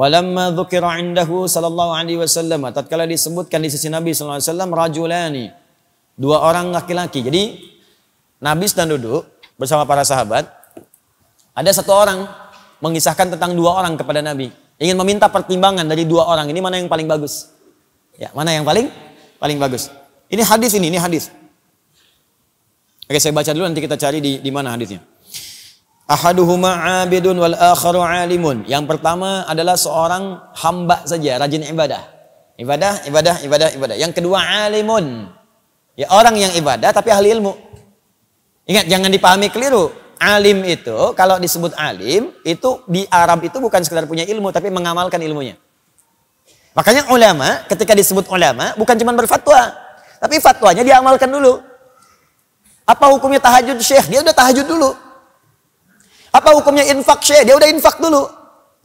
Walamma dzukira indahu sallallahu alaihi wasallam, tatkala disebutkan di sisi Nabi sallallahu alaihi wasallam rajulani, dua orang laki-laki. Jadi Nabi sedang duduk bersama para sahabat. Ada satu orang mengisahkan tentang dua orang kepada Nabi. Ingin meminta pertimbangan dari dua orang ini mana yang paling bagus. Ya, mana yang paling bagus. Ini hadis. Oke, saya baca dulu nanti kita cari di mana hadisnya. Ahaduhuma 'abidun wal akharu 'alimun. Yang pertama adalah seorang hamba saja, rajin ibadah. Ibadah. Yang kedua 'alimun. Ya, orang yang ibadah tapi ahli ilmu. Ingat, jangan dipahami keliru. Alim itu, kalau disebut alim, itu di Arab itu bukan sekedar punya ilmu, tapi mengamalkan ilmunya. Makanya ulama, ketika disebut ulama, bukan cuma berfatwa, tapi fatwanya diamalkan dulu. Apa hukumnya tahajud syekh? Dia udah tahajud dulu. Apa hukumnya infak syekh? Dia udah infak dulu.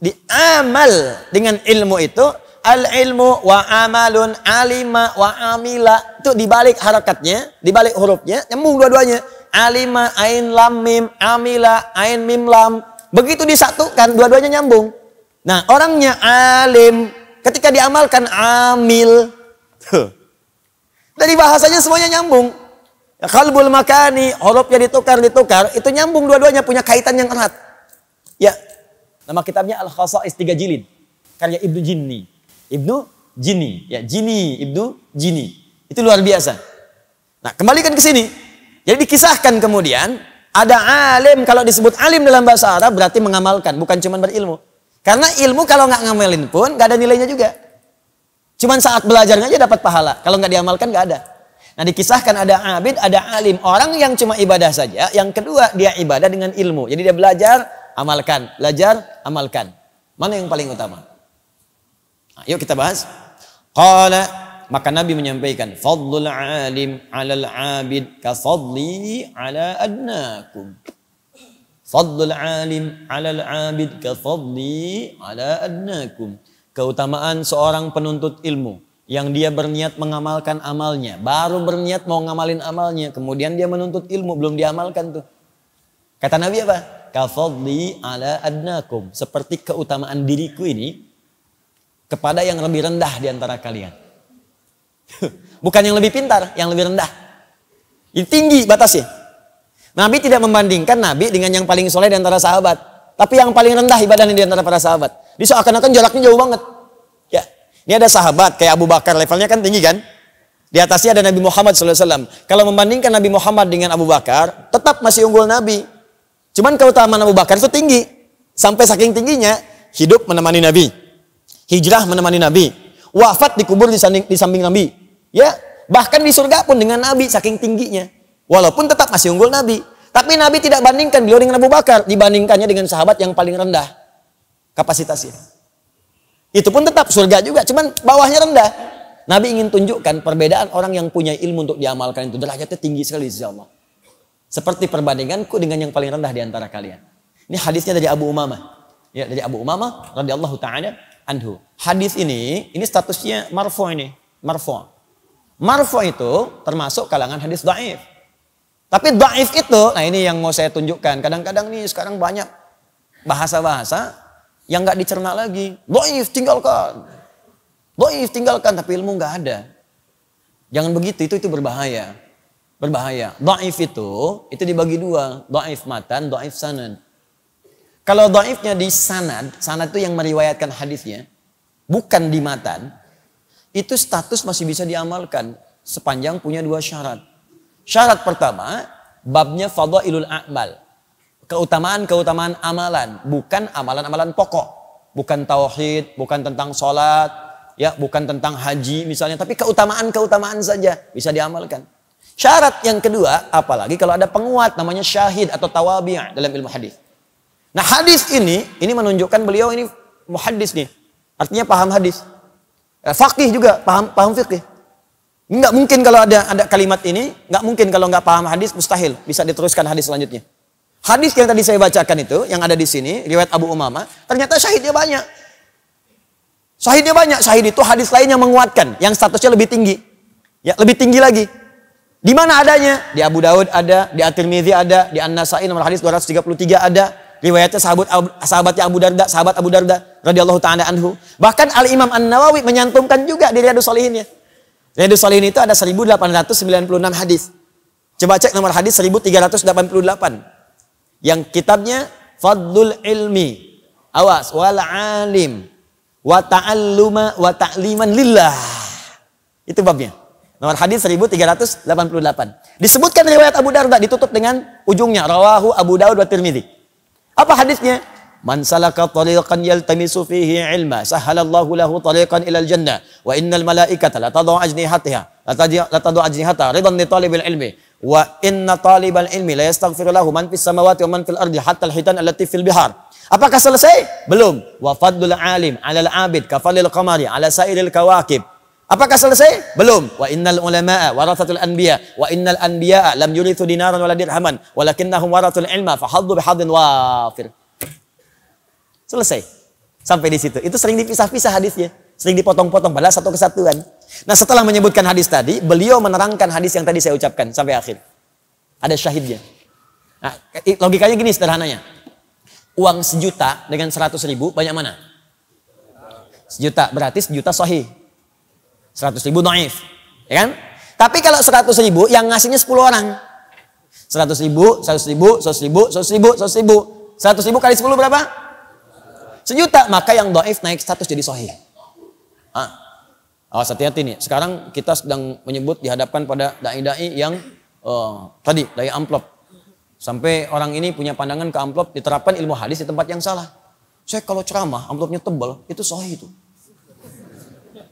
Diamal dengan ilmu itu, al-ilmu wa amalun alima wa amila. Itu dibalik harakatnya, dibalik hurufnya, nyambung dua-duanya. Alima, ain lam mim, amila, ain mim lam. Begitu disatukan, dua-duanya nyambung. Nah, orangnya alim, ketika diamalkan amil. Dari bahasanya semuanya nyambung. Ya, qalbul makani, hurufnya ditukar, itu nyambung dua-duanya, punya kaitan yang erat. Ya, nama kitabnya Al-Khasa'is 3 jilid. Karya Ibnu Jinni. Ya, Ibnu Jinni. Itu luar biasa. Nah, kembalikan ke sini. Jadi dikisahkan kemudian, ada alim, kalau disebut alim dalam bahasa Arab berarti mengamalkan, bukan cuma berilmu. Karena ilmu kalau nggak ngamalin pun nggak ada nilainya juga. Cuman saat belajarnya aja dapat pahala, kalau nggak diamalkan nggak ada. Nah, dikisahkan ada abid, ada alim. Orang yang cuma ibadah saja, yang kedua dia ibadah dengan ilmu. Jadi dia belajar, amalkan. Mana yang paling utama? Nah, yuk kita bahas. Maka Nabi menyampaikan, fadlul alim 'alal 'abid ka fadli 'ala adnakum. Fadlul alim 'alal 'abid ka fadli 'ala adnakum. Keutamaan seorang penuntut ilmu yang dia berniat mengamalkan amalnya, baru berniat mau ngamalin amalnya, kemudian dia menuntut ilmu belum diamalkan tuh. Kata Nabi apa? Ka fadli 'ala adnakum, seperti keutamaan diriku ini kepada yang lebih rendah di antara kalian. Bukan yang lebih pintar, yang lebih rendah. Ini tinggi batasnya. Nabi tidak membandingkan Nabi dengan yang paling soleh di antara sahabat, tapi yang paling rendah ibadahnya di antara para sahabat. Di seakan-akan jaraknya jauh banget. Ya, ini ada sahabat kayak Abu Bakar, levelnya kan tinggi kan? Di atasnya ada Nabi Muhammad SAW. Kalau membandingkan Nabi Muhammad dengan Abu Bakar, tetap masih unggul Nabi. Cuman keutamaan Abu Bakar itu tinggi, sampai saking tingginya hidup menemani Nabi, hijrah menemani Nabi, wafat dikubur di samping Nabi. Ya, bahkan di surga pun dengan Nabi saking tingginya. Walaupun tetap masih unggul Nabi. Tapi Nabi tidak bandingkan beliau dengan Abu Bakar. Dibandingkannya dengan sahabat yang paling rendah kapasitasnya. Itu pun tetap surga juga, cuman bawahnya rendah. Nabi ingin tunjukkan perbedaan orang yang punya ilmu untuk diamalkan itu. Derajatnya tinggi sekali insya Allah. Seperti perbandinganku dengan yang paling rendah di antara kalian. Ini hadisnya dari Abu Umamah. Ya, dari Abu Umamah radhiyallahu ta'ala anhu. Hadis ini statusnya marfu ini. Marfu itu termasuk kalangan hadis dhaif. Tapi dhaif itu, nah ini yang mau saya tunjukkan. Kadang-kadang nih sekarang banyak bahasa-bahasa yang nggak dicerna lagi. Dhaif tinggalkan. Dhaif tinggalkan, tapi ilmu nggak ada. Jangan begitu, itu berbahaya. Dhaif itu dibagi dua. Dhaif matan, dhaif sanad. Kalau dhaifnya di sanad itu yang meriwayatkan hadisnya, bukan di matan, itu status masih bisa diamalkan sepanjang punya dua syarat. Syarat pertama, babnya fadhailul a'mal. Keutamaan amalan, bukan amalan-amalan pokok. Bukan tauhid, bukan tentang sholat, ya, bukan tentang haji misalnya, tapi keutamaan saja bisa diamalkan. Syarat yang kedua, apalagi kalau ada penguat namanya syahid atau tawabi' dalam ilmu hadis. Nah, hadis ini menunjukkan beliau ini muhaddis nih. Artinya paham hadis. Faqih juga, paham fikih. Enggak mungkin kalau ada kalimat ini, enggak mungkin kalau enggak paham hadis, mustahil bisa diteruskan hadis selanjutnya. Hadis yang tadi saya bacakan itu, yang ada di sini, riwayat Abu Umamah, ternyata syahidnya banyak. Syahid itu hadis lain yang menguatkan, yang statusnya lebih tinggi. Ya, lebih tinggi lagi. Di mana adanya? Di Abu Daud ada, di At-Tirmidzi ada, di An-Nasa'i nomor hadis 233 ada. Riwayatnya sahabat Abu Darda radhiyallahu ta'ala anhu. Bahkan Al-Imam An-Nawawi menyantumkan juga di Riyadhus Shalihin-nya. Riyadhus Shalihin itu ada 1896 hadis. Coba cek nomor hadis 1388. Yang kitabnya Fadlul Ilmi. Awas, wal alim wa ta'alluma wa ta'liman lillah. Itu babnya. Nomor hadis 1388. Disebutkan riwayat Abu Darda ditutup dengan ujungnya rawahu Abu Daud wa Tirmidzi. Apa hadisnya? Man salaka tariqan yaltamisu fihi ilma sahalallahu lahu tariqan ilal jannah wa innal malaikata la tad'u ajnihataha la tad'u ajnihataha ridan li talibil ilmi wa inna talibal ilmi la yastaghfiru lahu man fis samawati wa man fil ardi hatta al hitan allati fil bihar. Apakah selesai? Belum. Wa fadlul alim 'alal 'abid ka fadlil qamari 'ala sa'iril kawakib. Apakah selesai? Belum. Wa innal ulama'a warathatul anbiya wa innal anbiya'a lam yurithu dinaran wala dirhaman walakinnahum warathul ilma fa haddu bihadin wafir. Selesai. Sampai di situ. Itu sering dipisah-pisah hadisnya, sering dipotong-potong padahal satu kesatuan. Nah, setelah menyebutkan hadis tadi, beliau menerangkan hadis yang tadi saya ucapkan sampai akhir. Ada syahidnya. Nah, logikanya gini sederhananya. Uang 1 juta dengan 100 ribu banyak mana? 1 juta, berarti 1 juta sahih. 100 ribu dhaif, ya kan? Tapi kalau 100 ribu yang ngasihnya 10 orang. 100 ribu, 100 ribu, 100 ribu, 100 ribu, 100 ribu. 100 ribu kali 10 berapa? 1 juta. Maka yang dhaif naik status jadi sahih. Awas hati-hati nih. Sekarang kita sedang menyebut dihadapkan pada dai-dai yang tadi, dai amplop. Sampai orang ini punya pandangan ke amplop diterapkan ilmu hadis di tempat yang salah. Saya kalau ceramah amplopnya tebal, itu sahih itu.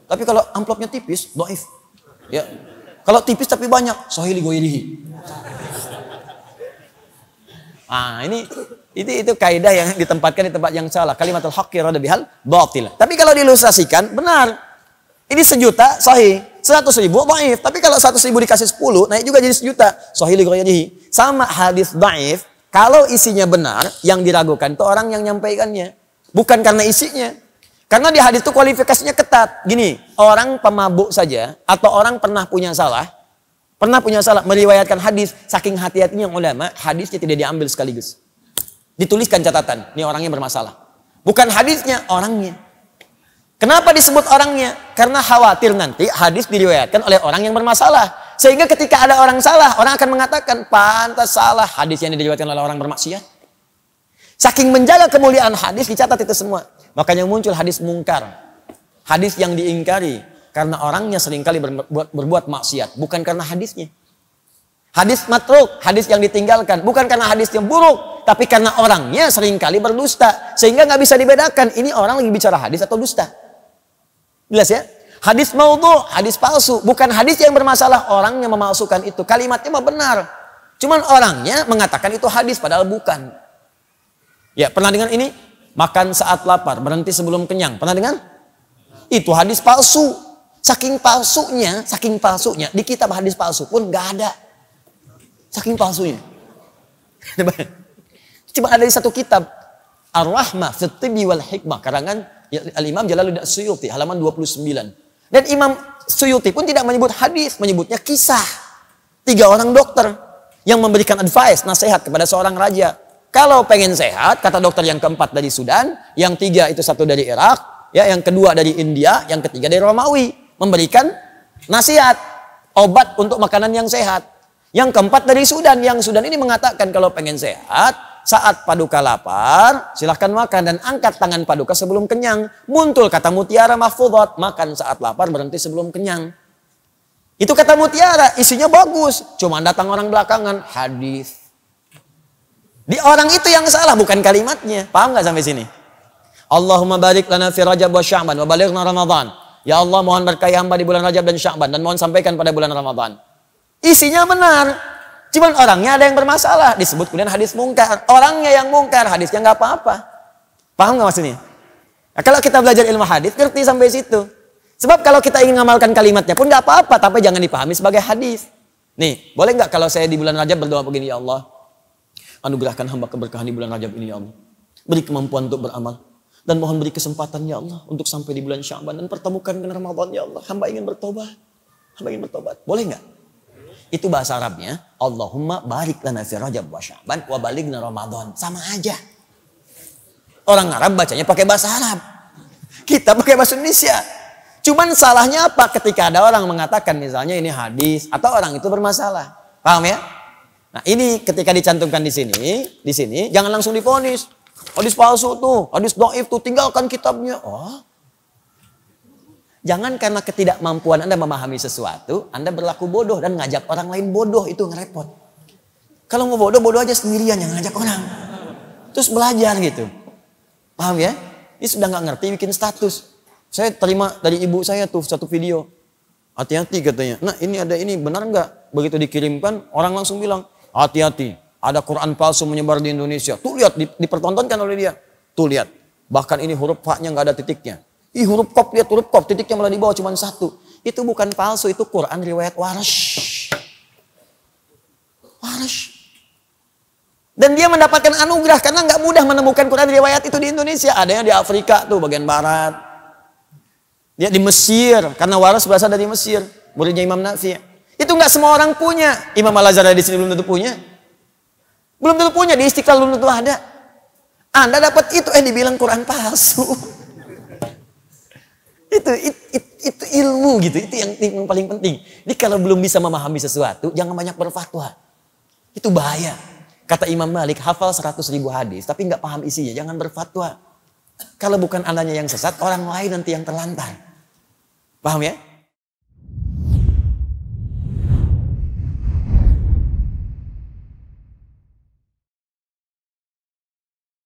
Tapi kalau amplopnya tipis, dhaif. Ya. Kalau tipis tapi banyak, sahih li ghairihi. Itu kaidah yang ditempatkan di tempat yang salah. Kalimatul haqqi rada bihal batil. Tapi kalau diilustrasikan benar. Ini 1 juta sahih, 100 ribu dhaif. Tapi kalau 100 ribu dikasih 10, naik juga jadi 1 juta. Sahih li ghairihi. Sama hadis dhaif, kalau isinya benar, yang diragukan itu orang yang nyampaikannya. Bukan karena isinya. Karena di hadis itu kualifikasinya ketat. Gini, orang pemabuk saja atau orang pernah punya salah meriwayatkan hadis, saking hati-hatinya ulama, hadisnya tidak diambil sekaligus. Dituliskan catatan, ini orangnya bermasalah. Bukan hadisnya, orangnya. Kenapa disebut orangnya? Karena khawatir nanti hadis diriwayatkan oleh orang yang bermasalah. Sehingga ketika ada orang salah, orang akan mengatakan, pantas salah hadis yang diriwayatkan oleh orang bermaksiat. Saking menjaga kemuliaan hadis, dicatat itu semua. Makanya muncul hadis mungkar. Hadis yang diingkari. Karena orangnya seringkali berbuat maksiat. Bukan karena hadisnya. Hadis matruk, hadis yang ditinggalkan. Bukan karena hadisnya buruk. Tapi karena orangnya seringkali berdusta. Sehingga nggak bisa dibedakan. Ini orang lagi bicara hadis atau dusta. Jelas ya? Hadis maudhu, hadis palsu. Bukan hadis yang bermasalah. Orangnya memalsukan itu. Kalimatnya mah benar. Cuman orangnya mengatakan itu hadis. Padahal bukan. Ya, pernah dengar ini? Makan saat lapar, berhenti sebelum kenyang. Pernah dengar? Itu hadis palsu. Saking palsunya, di kitab hadis palsu pun nggak ada. Saking palsunya. Cuma ada di satu kitab. Ar-Rahmah fi Tibbi wal Hikmah. Karangan Al-Imam Jalaluddin Suyuti, halaman 29. Dan Imam Suyuti pun tidak menyebut hadis, menyebutnya kisah. 3 orang dokter yang memberikan advice, nasihat kepada seorang raja. Kalau pengen sehat, kata dokter yang keempat dari Sudan, yang 3 itu 1 dari Irak, ya, yang kedua dari India, yang ketiga dari Romawi, memberikan nasihat, obat untuk makanan yang sehat. Yang keempat dari Sudan, yang Sudan ini mengatakan kalau pengen sehat, saat paduka lapar, silahkan makan dan angkat tangan paduka sebelum kenyang. Muncul kata mutiara mahfudhat, makan saat lapar, berhenti sebelum kenyang. Itu kata mutiara, isinya bagus, cuma datang orang belakangan, hadis. Di orang itu yang salah, bukan kalimatnya. Paham gak sampai sini? Allahumma barik lana fi Rajab wa Sya'ban wa balighna Ramadan. Ya Allah, mohon berkahi hamba di bulan Rajab dan Sya'ban dan mohon sampaikan pada bulan Ramadan. Isinya benar. Cuman orangnya ada yang bermasalah. Disebut kemudian hadis mungkar. Orangnya yang mungkar, hadisnya nggak apa-apa. Paham gak maksudnya? Nah, kalau kita belajar ilmu hadis, ngerti sampai situ. Sebab kalau kita ingin ngamalkan kalimatnya pun nggak apa-apa, tapi jangan dipahami sebagai hadis. Nih, boleh nggak kalau saya di bulan Rajab berdoa begini, ya Allah, anugerahkan hamba keberkahan di bulan Rajab ini, ya Allah. Beri kemampuan untuk beramal. Dan mohon beri kesempatan, ya Allah, untuk sampai di bulan Sya'ban dan pertemukan dengan Ramadan, ya Allah. Hamba ingin bertobat. Hamba ingin bertobat. Boleh nggak? Itu bahasa Arabnya. Allahumma barik lana fi Rajab wa Sya'ban wa balighna Ramadan. Sama aja. Orang Arab bacanya pakai bahasa Arab. Kita pakai bahasa Indonesia. Cuman salahnya apa? Ketika ada orang mengatakan misalnya ini hadis atau orang itu bermasalah. Paham ya? Nah, ini ketika dicantumkan di sini jangan langsung divonis. Hadis palsu tuh, hadis dhaif tuh, tinggalkan kitabnya. Oh. Jangan karena ketidakmampuan Anda memahami sesuatu, Anda berlaku bodoh dan ngajak orang lain bodoh, itu ngerepot. Kalau mau bodoh aja sendirian, yang ngajak orang. Terus belajar gitu. Paham ya? Ini sudah nggak ngerti bikin status. Saya terima dari ibu saya tuh satu video. Hati-hati katanya. Nah ini ada ini, benar nggak? Begitu dikirimkan, orang langsung bilang, hati-hati. Ada Quran palsu menyebar di Indonesia. Tuh lihat, dipertontonkan oleh dia. Tuh lihat. Bahkan ini huruf H-nya nggak ada titiknya. Ih huruf Qaf, lihat huruf Qaf, titiknya malah di bawah cuma satu. Itu bukan palsu, itu Quran riwayat Warsh. Warsh. Dan dia mendapatkan anugerah karena nggak mudah menemukan Quran riwayat itu di Indonesia. Ada yang di Afrika tuh bagian barat. Dia di Mesir karena Waras berasal dari Mesir, muridnya Imam Nafi'. Itu nggak semua orang punya. Imam Al-Azhar di sini belum tentu punya. Belum tentu punya, di Istiqlal belum tentu ada. Anda dapat itu dibilang Quran palsu. itu ilmu gitu, itu yang paling penting. Jadi kalau belum bisa memahami sesuatu, jangan banyak berfatwa. Itu bahaya. Kata Imam Malik, hafal 100.000 hadis, tapi nggak paham isinya, jangan berfatwa. Kalau bukan Andanya yang sesat, orang lain nanti yang terlantar. Paham ya?